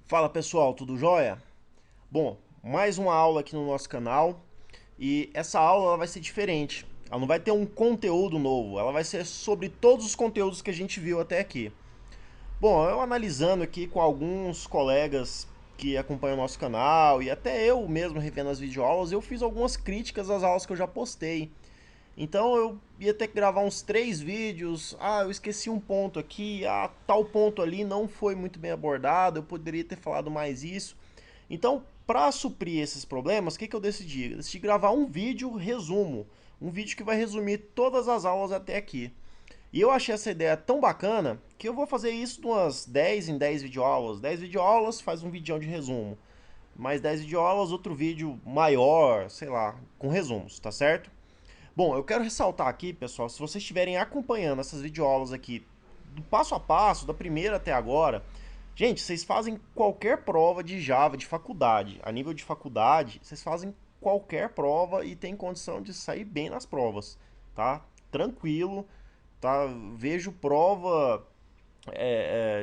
Fala pessoal, tudo jóia? Bom, mais uma aula aqui no nosso canal e essa aula ela vai ser diferente. Ela não vai ter um conteúdo novo, ela vai ser sobre todos os conteúdos que a gente viu até aqui. Bom, eu analisando aqui com alguns colegas que acompanham o nosso canal e até eu mesmo revendo as videoaulas, eu fiz algumas críticas às aulas que eu já postei. Então eu ia ter que gravar uns 3 vídeos. Ah, eu esqueci um ponto aqui. Ah, tal ponto ali não foi muito bem abordado. Eu poderia ter falado mais isso. Então, para suprir esses problemas, o que eu decidi? Eu decidi gravar um vídeo resumo. Um vídeo que vai resumir todas as aulas até aqui. E eu achei essa ideia tão bacana que eu vou fazer isso de umas 10 em 10 videoaulas. 10 videoaulas faz um vídeo de resumo. Mais 10 videoaulas, outro vídeo maior, sei lá, com resumos, tá certo? Bom, eu quero ressaltar aqui, pessoal, se vocês estiverem acompanhando essas videoaulas aqui do passo a passo, da primeira até agora, gente, vocês fazem qualquer prova de Java de faculdade. A nível de faculdade, vocês fazem qualquer prova e tem condição de sair bem nas provas, tá? Tranquilo, tá? Vejo prova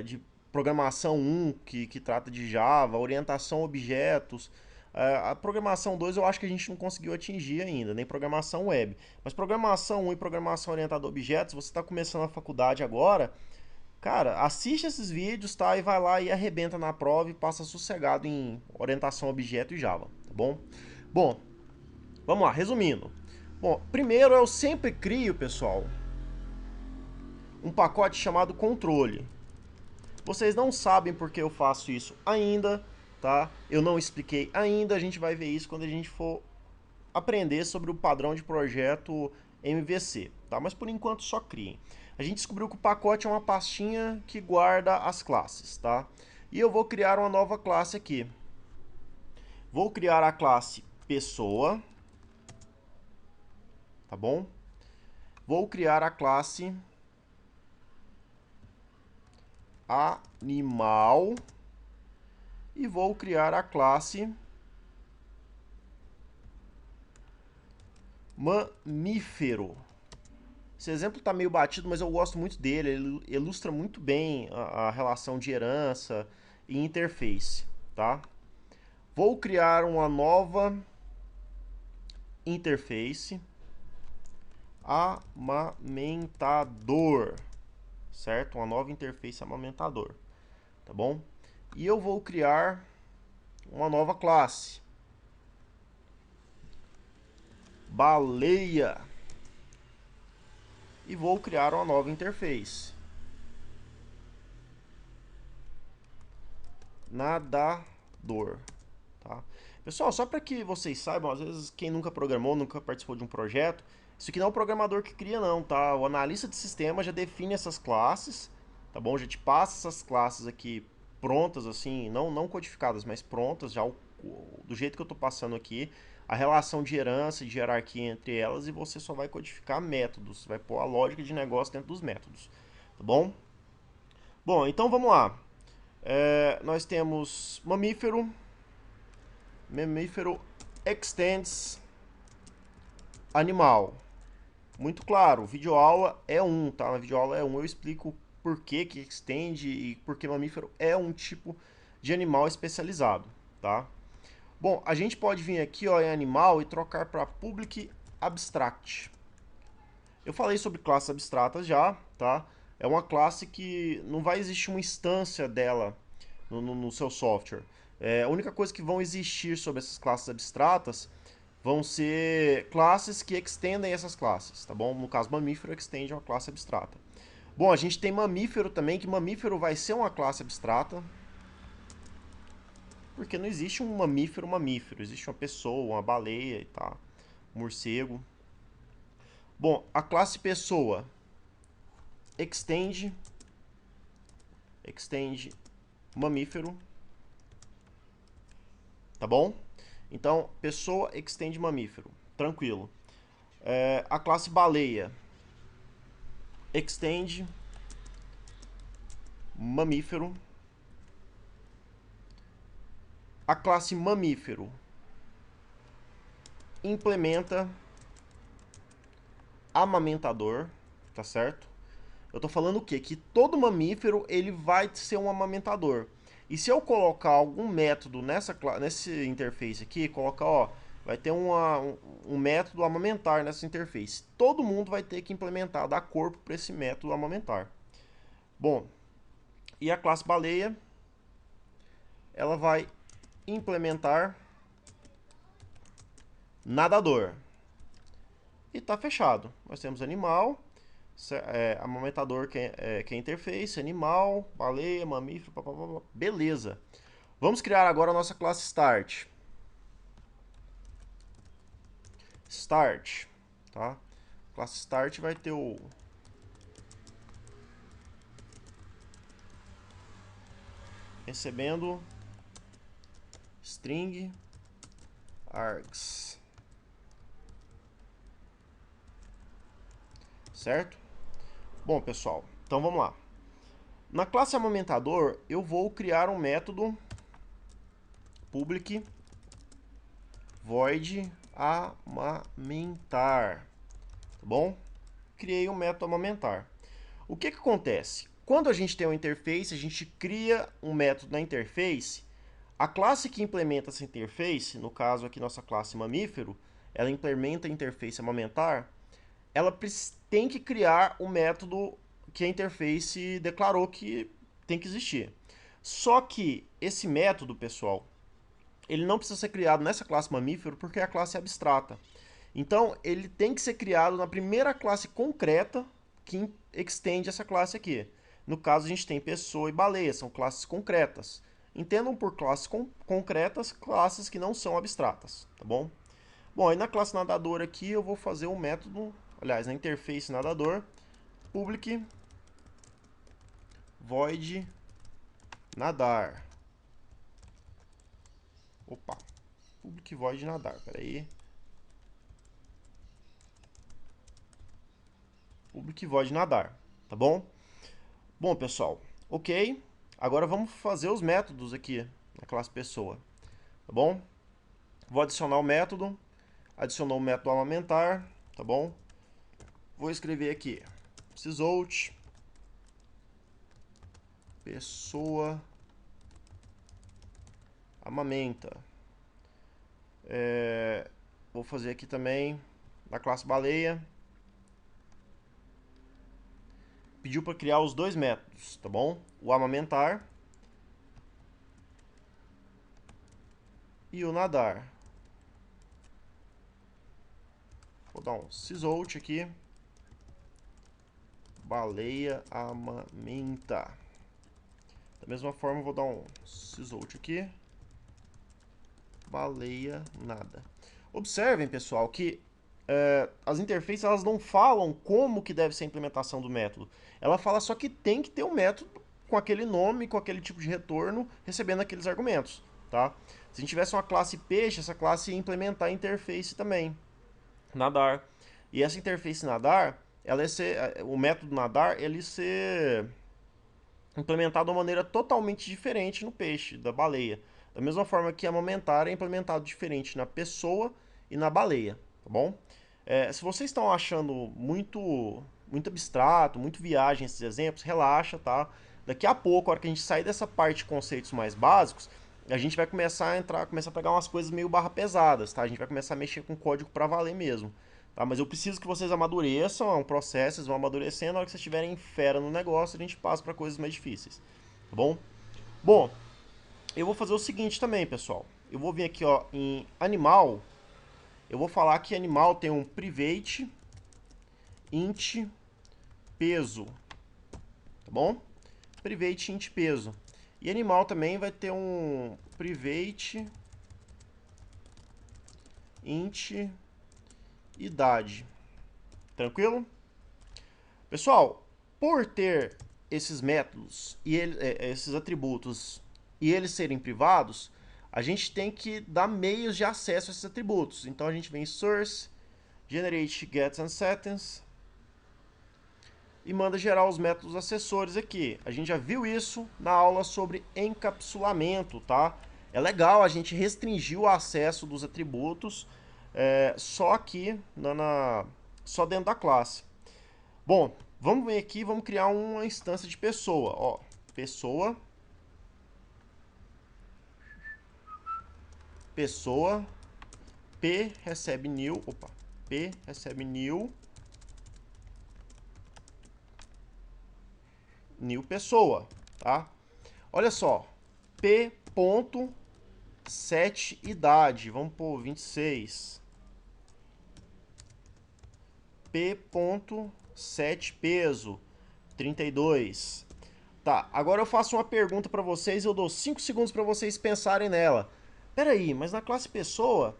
de programação 1 que trata de Java, orientação a objetos. A programação 2 eu acho que a gente não conseguiu atingir ainda, nem programação web. Mas programação 1 e programação orientada a objetos, você está começando a faculdade agora, cara, assiste esses vídeos, tá? E vai lá e arrebenta na prova e passa sossegado em orientação a objeto e Java, tá bom? Bom, vamos lá, resumindo. Bom, primeiro eu sempre crio, pessoal, um pacote chamado controle. Vocês não sabem por que eu faço isso ainda, tá? Eu não expliquei ainda, a gente vai ver isso quando a gente for aprender sobre o padrão de projeto MVC, tá? Mas por enquanto só criem. A gente descobriu que o pacote é uma pastinha que guarda as classes, tá? E eu vou criar uma nova classe aqui. Vou criar a classe pessoa, tá bom? Vou criar a classe animal e vou criar a classe mamífero. Esse exemplo está meio batido, mas eu gosto muito dele. Ele ilustra muito bem a relação de herança e interface, tá? Vou criar uma nova interface amamentador, certo? Uma nova interface amamentador, tá bom? E eu vou criar uma nova classe, baleia, e vou criar uma nova interface, nadador, tá? Pessoal, só para que vocês saibam, às vezes quem nunca programou, nunca participou de um projeto, isso aqui não é o programador que cria não, tá? O analista de sistema já define essas classes, tá bom? Já te passa essas classes aqui prontas, assim, não codificadas, mas prontas, já do jeito que eu tô passando aqui, a relação de herança e de hierarquia entre elas, e você só vai codificar métodos, vai pôr a lógica de negócio dentro dos métodos, tá bom? Bom, então vamos lá. Nós temos mamífero extends animal. Muito claro, videoaula é um, tá? Na videoaula é um, eu explico por que extende e por que mamífero é um tipo de animal especializado, tá? Bom, a gente pode vir aqui ó, em animal e trocar para public abstract. Eu falei sobre classes abstratas já, tá? É uma classe que não vai existir uma instância dela no seu software. A única coisa que vão existir sobre essas classes abstratas vão ser classes que extendem essas classes, tá bom? No caso, mamífero extende uma classe abstrata. Bom, a gente tem mamífero também, que mamífero vai ser uma classe abstrata, porque não existe um mamífero, existe uma pessoa, uma baleia e tal, um morcego. Bom, a classe pessoa extende mamífero, tá bom? Então, pessoa extende mamífero, tranquilo. A classe baleia extende mamífero. A classe mamífero implementa amamentador, tá certo? Eu tô falando o quê? Que todo mamífero ele vai ser um amamentador. E se eu colocar algum método nesse interface aqui, colocar, ó, vai ter um método amamentar nessa interface. Todo mundo vai ter que implementar, dar corpo para esse método amamentar. Bom, e a classe baleia, ela vai implementar nadador. E está fechado. Nós temos animal, amamentador que é interface, animal, baleia, mamífero, papapá. Beleza. Vamos criar agora a nossa classe start. Start, tá? Classe start vai ter o recebendo string args, certo? Bom, pessoal, então vamos lá. Na classe amamentador, eu vou criar um método public void amamentar, tá bom? Criei um método amamentar. O que acontece? Quando a gente tem uma interface, a gente cria um método na interface. A classe que implementa essa interface, no caso aqui nossa classe mamífero, ela implementa a interface amamentar, ela tem que criar o método que a interface declarou que tem que existir. Só que esse método, pessoal, ele não precisa ser criado nessa classe mamífero porque a classe é abstrata. Então, ele tem que ser criado na primeira classe concreta que extende essa classe aqui. No caso, a gente tem pessoa e baleia, são classes concretas. Entendam por classes concretas, classes que não são abstratas, tá bom? Bom, aí na classe nadador aqui eu vou fazer um método, aliás, na interface nadador, public void nadar. Opa, public void nadar, peraí. Public void nadar, tá bom? Bom, pessoal, ok. Agora vamos fazer os métodos aqui na classe pessoa, tá bom? Vou adicionar o método, adicionou o método amamentar, tá bom? Vou escrever aqui, sysout, pessoa amamenta. Vou fazer aqui também na classe baleia. Pediu para criar os dois métodos, tá bom? O amamentar e o nadar. Vou dar um sysout aqui. Baleia amamenta. Da mesma forma, vou dar um sysout aqui. Baleia nada. Observem, pessoal, que as interfaces elas não falam como que deve ser a implementação do método. Ela fala só que tem que ter um método com aquele nome, com aquele tipo de retorno, recebendo aqueles argumentos, tá? Se a gente tivesse uma classe peixe, essa classe ia implementar a interface também, nadar. E essa interface nadar, ela ia ser, o método nadar, ele ia ser implementado de uma maneira totalmente diferente no peixe, da baleia. Da mesma forma que amamentar é implementado diferente na pessoa e na baleia, tá bom? Se vocês estão achando muito abstrato, muito viagem esses exemplos, relaxa, tá? Daqui a pouco, a hora que a gente sair dessa parte de conceitos mais básicos, a gente vai começar a pegar umas coisas meio barra pesadas, tá? A gente vai começar a mexer com código para valer mesmo, tá? Mas eu preciso que vocês amadureçam, é um processo, vocês vão amadurecendo, na hora que vocês estiverem fera no negócio, a gente passa para coisas mais difíceis, tá bom? Bom, eu vou fazer o seguinte também, pessoal. Eu vou vir aqui, ó, em animal. Eu vou falar que animal tem um private int peso, tá bom? Private int peso. E animal também vai ter um private int idade. Tranquilo? Pessoal, por ter esses métodos e esses atributos e eles serem privados, a gente tem que dar meios de acesso a esses atributos. Então a gente vem em source, generate gets and settings e manda gerar os métodos acessórios aqui. A gente já viu isso na aula sobre encapsulamento, tá? É legal a gente restringir o acesso dos atributos só aqui, só dentro da classe. Bom, vamos ver aqui, vamos criar uma instância de pessoa. Ó, pessoa pessoa, P recebe new, P recebe new pessoa, tá? Olha só, P ponto set idade, vamos pôr 26. P ponto set peso, 32. Tá, agora eu faço uma pergunta para vocês, eu dou 5 segundos para vocês pensarem nela. Pera aí, mas na classe pessoa,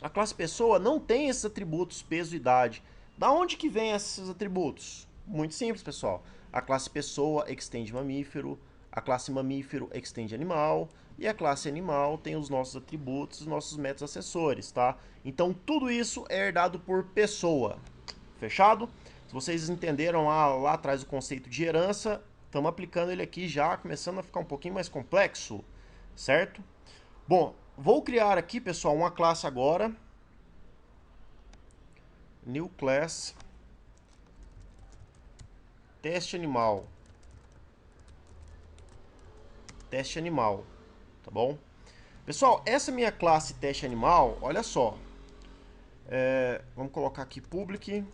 a classe pessoa não tem esses atributos peso e idade. Da onde que vem esses atributos? Muito simples, pessoal. A classe pessoa extende mamífero, a classe mamífero extende animal, e a classe animal tem os nossos atributos, os nossos métodos acessórios, tá? Então tudo isso é herdado por pessoa. Fechado? Se vocês entenderam lá atrás o conceito de herança, estamos aplicando ele aqui já, começando a ficar um pouquinho mais complexo, certo? Bom, vou criar aqui, pessoal, uma classe agora. New class. Teste animal. Teste animal, tá bom? Pessoal, essa minha classe teste animal, olha só. Vamos colocar aqui public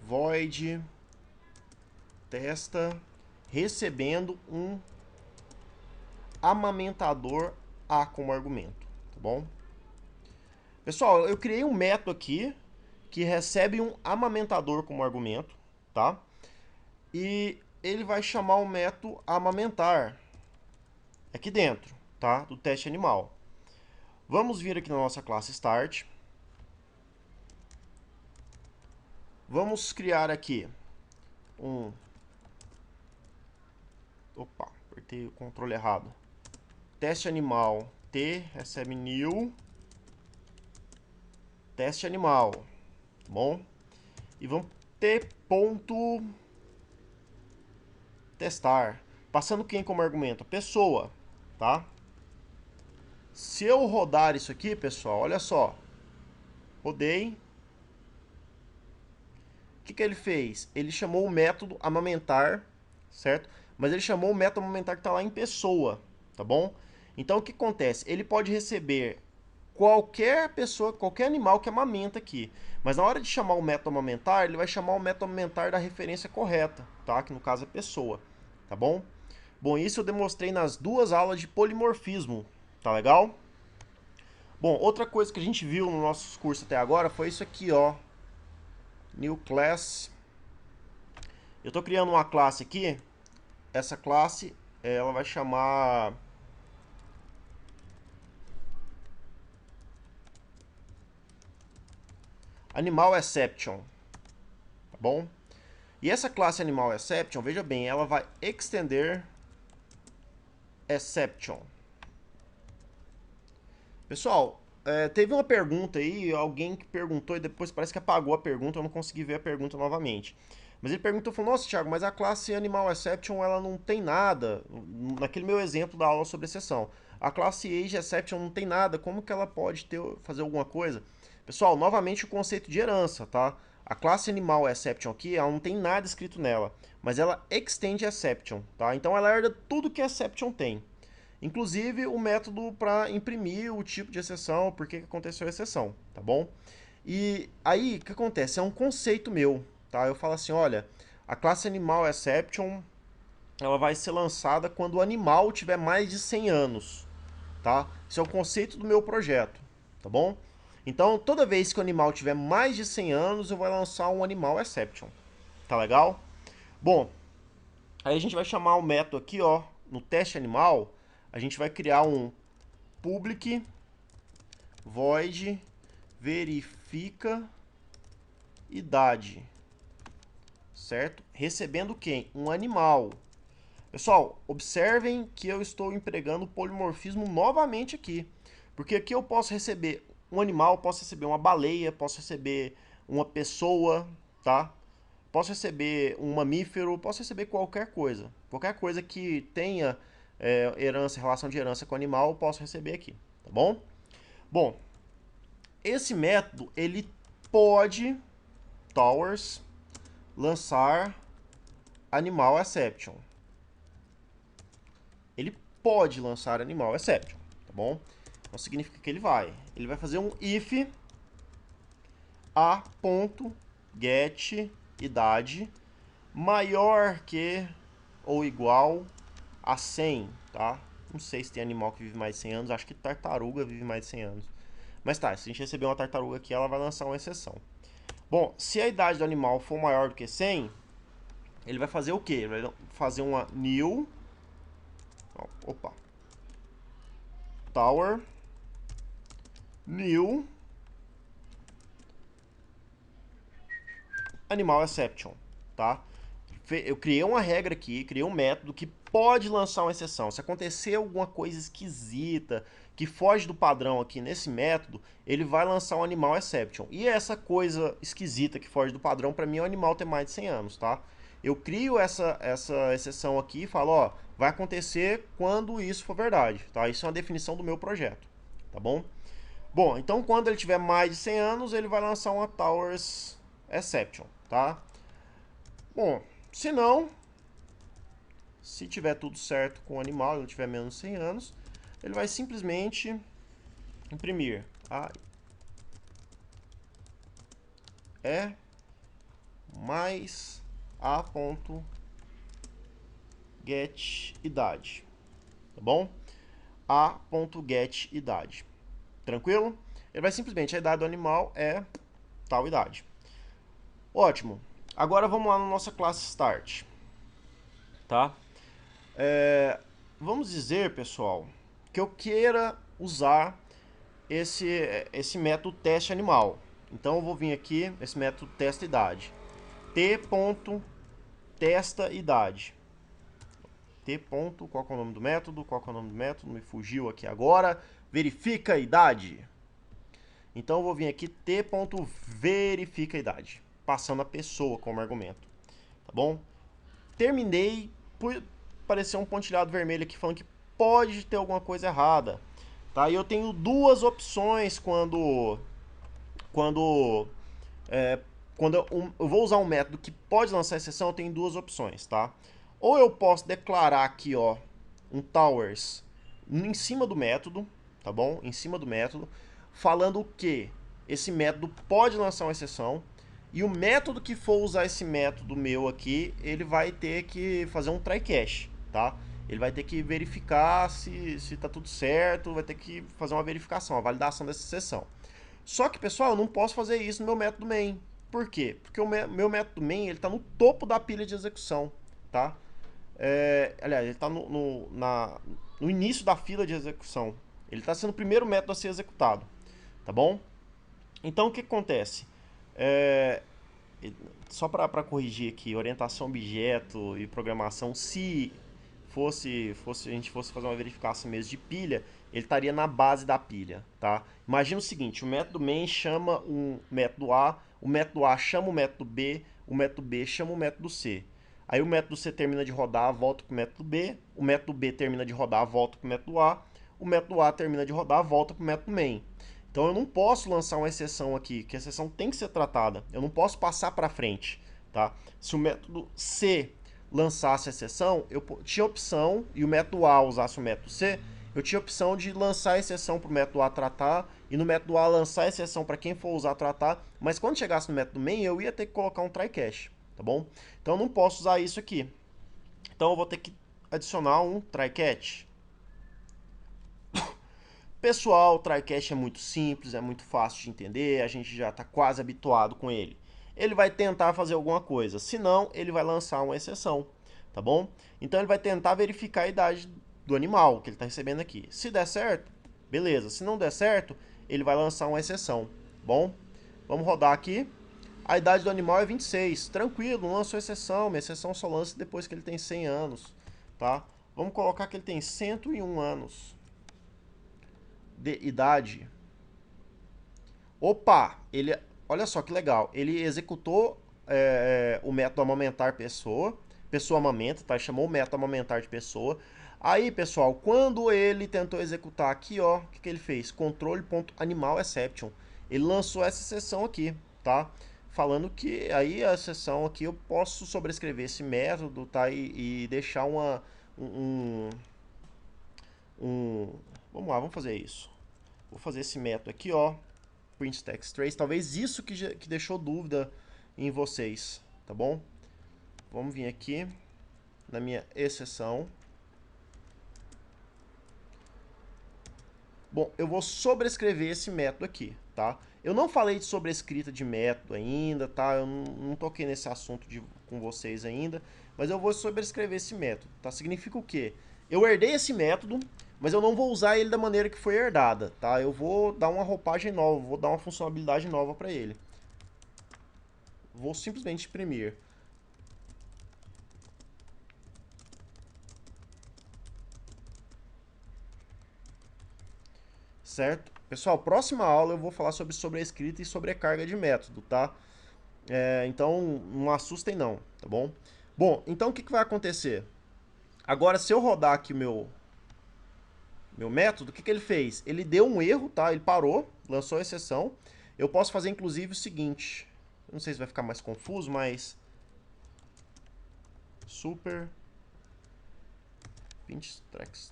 void testa recebendo um amamentador A como argumento, tá bom? Pessoal, eu criei um método aqui que recebe um amamentador como argumento, tá? E ele vai chamar o método amamentar aqui dentro, tá? Do teste animal. Vamos vir aqui na nossa classe start. Vamos criar aqui um... Opa, apertei o controle errado. Teste animal T recebe new teste animal, tá bom? E vamos T ponto testar, passando quem como argumento? A pessoa, tá? Se eu rodar isso aqui, pessoal, olha só. Rodei. O que ele fez? Ele chamou o método amamentar, certo? Mas ele chamou o método amamentar que está lá em pessoa, tá bom? Então o que acontece? Ele pode receber qualquer pessoa, qualquer animal que amamenta aqui. Mas na hora de chamar o método amamentar, ele vai chamar o método amamentar da referência correta, tá? Que no caso é pessoa, tá bom? Bom, isso eu demonstrei nas duas aulas de polimorfismo, tá legal? Bom, outra coisa que a gente viu no nosso curso até agora foi isso aqui, ó. New class. Eu tô criando uma classe aqui. Essa classe, ela vai chamar... Animal Exception, tá bom? E essa classe Animal Exception, veja bem, ela vai extender Exception. Pessoal, teve uma pergunta aí, alguém que perguntou e depois parece que apagou a pergunta, eu não consegui ver a pergunta novamente. Mas ele perguntou, falou, nossa, Thiago, mas a classe Animal Exception, ela não tem nada, naquele meu exemplo da aula sobre exceção. A classe Age Exception não tem nada, como que ela pode fazer alguma coisa? Pessoal, novamente o conceito de herança, tá? A classe Animal Exception aqui, ela não tem nada escrito nela, mas ela extende Exception, tá? Então ela herda tudo que Exception tem. Inclusive o método para imprimir o tipo de exceção, por que aconteceu a exceção, tá bom? E aí, o que acontece? É um conceito meu, tá? Eu falo assim, olha, a classe Animal Exception, ela vai ser lançada quando o animal tiver mais de 100 anos, tá? Esse é o conceito do meu projeto, tá bom? Então, toda vez que o animal tiver mais de 100 anos, eu vou lançar um Animal Exception, tá legal? Bom, aí a gente vai chamar o método aqui, ó, no teste animal, a gente vai criar um public void verifica idade, certo? Recebendo quem? Um animal. Pessoal, observem que eu estou empregando o polimorfismo novamente aqui, porque aqui eu posso receber um animal, posso receber uma baleia, posso receber uma pessoa, tá? Posso receber um mamífero, posso receber qualquer coisa que tenha herança, relação de herança com animal, eu posso receber aqui, tá bom? Bom, esse método, ele pode, towers, lançar animal exception. Ele pode lançar animal exception, tá bom? Então significa que ele vai. Ele vai fazer um if a.get idade maior que ou igual a 100, tá? Não sei se tem animal que vive mais de 100 anos, acho que tartaruga vive mais de 100 anos. Mas tá, se a gente receber uma tartaruga aqui, ela vai lançar uma exceção. Bom, se a idade do animal for maior do que 100, ele vai fazer o quê? Ele vai fazer uma new opa, tower new animal exception, tá? Eu criei uma regra aqui, criei um método que pode lançar uma exceção. Se acontecer alguma coisa esquisita, que foge do padrão aqui nesse método, ele vai lançar um animal exception. E essa coisa esquisita que foge do padrão, para mim, é o animal ter mais de 100 anos, tá? Eu crio essa exceção aqui e falo, ó, vai acontecer quando isso for verdade, tá? Isso é uma definição do meu projeto, tá bom? Bom, então quando ele tiver mais de 100 anos, ele vai lançar uma Towers Exception, tá? Bom, se não, se tiver tudo certo com o animal, ele tiver menos de 100 anos, ele vai simplesmente imprimir a mais a.get idade, tá bom? A.get idade. Tranquilo? Ele vai simplesmente, a idade do animal é tal idade. Ótimo. Agora vamos lá na nossa classe start, tá? Vamos dizer, pessoal, que eu queira usar esse método teste animal. Então eu vou vir aqui, esse método testa idade. T.testa idade. T. Qual que é o nome do método? Qual que é o nome do método? Me fugiu aqui agora. Verifica a idade. Então eu vou vir aqui T.verifica a idade, passando a pessoa como argumento. Tá bom? Terminei, apareceu um pontilhado vermelho aqui falando que pode ter alguma coisa errada. Tá? E eu tenho duas opções quando eu vou usar um método que pode lançar exceção, eu tenho duas opções, tá? Ou eu posso declarar aqui, ó, um towers em cima do método, tá bom? Em cima do método, falando que esse método pode lançar uma exceção e o método que for usar esse método meu aqui, ele vai ter que fazer um try catch, tá? Ele vai ter que verificar se tá tudo certo, vai ter que fazer uma verificação, a validação dessa exceção. Só que, pessoal, eu não posso fazer isso no meu método main. Por quê? Porque o meu método main está no topo da pilha de execução, tá? Aliás, ele está no início da fila de execução. Ele está sendo o primeiro método a ser executado, tá bom? Então, o que acontece? Só para corrigir aqui, orientação objeto e programação, se a gente fosse fazer uma verificação mesmo de pilha, ele estaria na base da pilha, tá? Imagina o seguinte, o método main chama um método A, o método A chama o método B chama o método C. Aí o método C termina de rodar, volta para o método B termina de rodar, volta para o método A, o método A termina de rodar, volta para o método main. Então eu não posso lançar uma exceção aqui, que a exceção tem que ser tratada. Eu não posso passar para frente, tá? Se o método C lançasse a exceção, eu tinha opção, e o método A usasse o método C, eu tinha opção de lançar a exceção para o método A tratar, e no método A lançar a exceção para quem for usar tratar, mas quando chegasse no método main, eu ia ter que colocar um try catch, tá bom? Então eu não posso usar isso aqui. Então eu vou ter que adicionar um try catch. Pessoal, o try catch é muito simples, é muito fácil de entender, a gente já está quase habituado com ele. Ele vai tentar fazer alguma coisa, senão ele vai lançar uma exceção, tá bom? Então ele vai tentar verificar a idade do animal que ele está recebendo aqui. Se der certo, beleza. Se não der certo, ele vai lançar uma exceção, bom? Vamos rodar aqui. A idade do animal é 26, tranquilo, não lançou exceção, minha exceção só lança depois que ele tem 100 anos, tá? Vamos colocar que ele tem 101 anos de idade. Opa, olha só que legal, ele executou o método amamentar pessoa amamenta, tá? Chamou o método amamentar de pessoa. Aí, pessoal, quando ele tentou executar aqui, ó, o que ele fez? Controle.animal exception. Ele lançou essa exceção aqui, tá? Falando que aí a exceção aqui eu posso sobrescrever esse método, tá? E deixar vamos lá, vamos fazer isso. Vou fazer esse método aqui, ó, print text trace. Talvez isso que deixou dúvida em vocês, tá bom? Vamos vir aqui na minha exceção. Bom, eu vou sobrescrever esse método aqui, tá? Eu não falei de sobrescrita de método ainda, tá? Eu não toquei nesse assunto com vocês ainda, mas eu vou sobrescrever esse método, tá? Significa o quê? Eu herdei esse método, mas eu não vou usar ele da maneira que foi herdada, tá? Eu vou dar uma roupagem nova, vou dar uma funcionalidade nova para ele. Vou simplesmente imprimir. Certo? Pessoal, próxima aula eu vou falar sobre sobrescrita e sobrecarga de método, tá? Então, não assustem não, tá bom? Bom, então o que vai acontecer? Agora, se eu rodar aqui meu método, o que ele fez? Ele deu um erro, tá? Ele parou, lançou a exceção. Eu posso fazer, inclusive, o seguinte. Não sei se vai ficar mais confuso, mas... Super... Pinch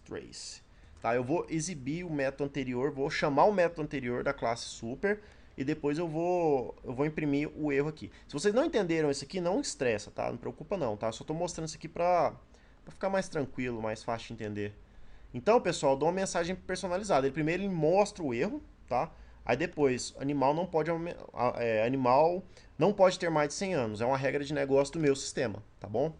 Trace. Tá, eu vou exibir o método anterior, vou chamar o método anterior da classe super e depois eu vou imprimir o erro aqui. Se vocês não entenderam isso aqui, não estressa, tá? Não preocupa não, tá? Eu só tô mostrando isso aqui pra ficar mais tranquilo, mais fácil de entender. Então, pessoal, eu dou uma mensagem personalizada. Primeiro ele mostra o erro, tá? Aí depois, animal não pode ter mais de 100 anos. É uma regra de negócio do meu sistema, tá bom?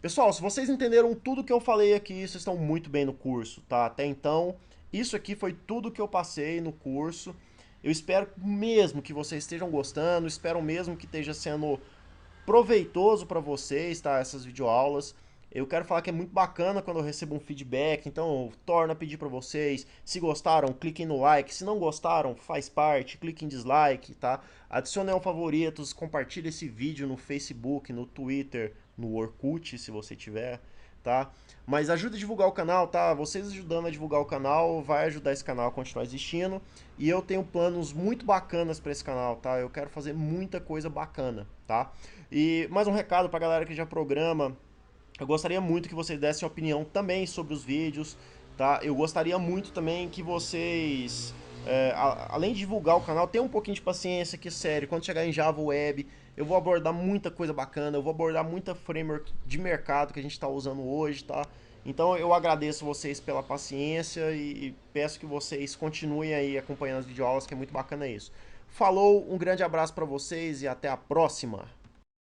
Pessoal, se vocês entenderam tudo que eu falei aqui, vocês estão muito bem no curso, tá? Até então, isso aqui foi tudo que eu passei no curso. Eu espero mesmo que vocês estejam gostando, espero mesmo que esteja sendo proveitoso para vocês, tá? Essas videoaulas. Eu quero falar que é muito bacana quando eu recebo um feedback, então eu torno a pedir para vocês. Se gostaram, cliquem no like. Se não gostaram, faz parte, clique em dislike, tá? Adicione ao favoritos, compartilhe esse vídeo no Facebook, no Twitter, no Orkut, se você tiver, tá? Mas ajuda a divulgar o canal, tá? Vocês ajudando a divulgar o canal vai ajudar esse canal a continuar existindo. E eu tenho planos muito bacanas para esse canal, tá? Eu quero fazer muita coisa bacana, tá? E mais um recado pra galera que já programa. Eu gostaria muito que vocês dessem opinião também sobre os vídeos, tá? Eu gostaria muito também que vocês, além de divulgar o canal, tenham um pouquinho de paciência, que sério, quando chegar em Java Web, eu vou abordar muita coisa bacana, eu vou abordar muita framework de mercado que a gente está usando hoje, tá? Então eu agradeço vocês pela paciência e peço que vocês continuem aí acompanhando as videoaulas, que é muito bacana isso. Falou, um grande abraço para vocês e até a próxima!